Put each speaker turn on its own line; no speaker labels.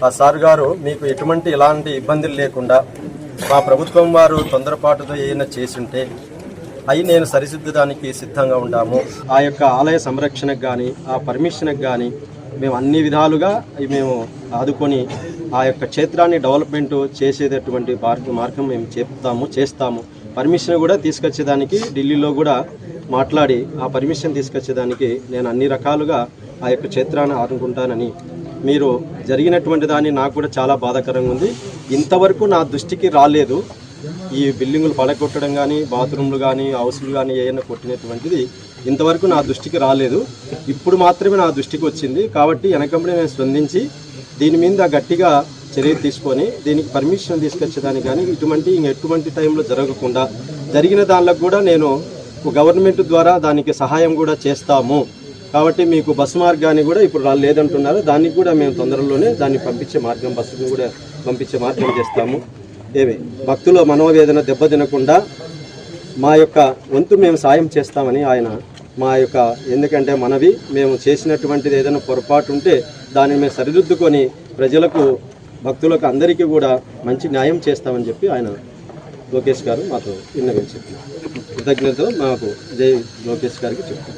ఆ సార్ గారు మీకు ఎలాంటి ఇబ్బందులు లేకుండా మా ప్రభుత్వం వారు తొందరపాటుతో ఏమైనా చేసుంటే అవి నేను సరిదిద్దడానికి సిద్ధంగా ఉంటాము. ఆ యొక్క ఆలయ సంరక్షణకు కానీ ఆ పర్మిషన్కి కానీ మేము అన్ని విధాలుగా మేము ఆదుకొని ఆ యొక్క క్షేత్రాన్ని డెవలప్మెంట్ చేసేటటువంటి మార్గం మేము చేస్తాము. పర్మిషన్ కూడా తీసుకొచ్చేదానికి ఢిల్లీలో కూడా మాట్లాడి ఆ పర్మిషన్ తీసుకొచ్చేదానికి నేను అన్ని రకాలుగా ఆ యొక్క క్షేత్రాన్ని ఆదుకుంటానని మీరు జరిగినటువంటి దాన్ని నాకు కూడా చాలా బాధాకరంగా ఉంది. ఇంతవరకు నా దృష్టికి రాలేదు. ఈ బిల్డింగులు పడగొట్టడం కానీ బాత్రూమ్లు కానీ హౌస్లు కానీ ఏమైనా కొట్టినటువంటిది ఇంతవరకు నా దృష్టికి రాలేదు. ఇప్పుడు మాత్రమే నా దృష్టికి వచ్చింది. కాబట్టి వెనకంబడి నేను స్పందించి దీని మీద గట్టిగా చర్య తీసుకొని దీనికి పర్మిషన్ తీసుకొచ్చేదానికి కానీ ఎటువంటి టైంలో జరగకుండా జరిగిన దానిలో కూడా నేను గవర్నమెంట్ ద్వారా దానికి సహాయం కూడా చేస్తాము. కాబట్టి మీకు బస్సు మార్గాన్ని కూడా ఇప్పుడు లేదంటున్నారు. దానికి కూడా మేము తొందరలోనే దాన్ని పంపించే మార్గం బస్సును కూడా పంపించే మార్గం చేస్తాము. భక్తుల మనోవేదన దెబ్బతినకుండా మా యొక్క వంతు మేము సాయం చేస్తామని ఆయన మా యొక్క ఎందుకంటే మేము చేసినటువంటిది ఏదైనా పొరపాటు ఉంటే దాన్ని మేము సరిదిద్దుకొని ప్రజలకు భక్తులకు అందరికీ కూడా మంచి న్యాయం చేస్తామని చెప్పి ఆయన లోకేష్ గారు మాకు విన్నవించారు. కృతజ్ఞతలు మాకు జై లోకేష్ గారికి చెప్తాం.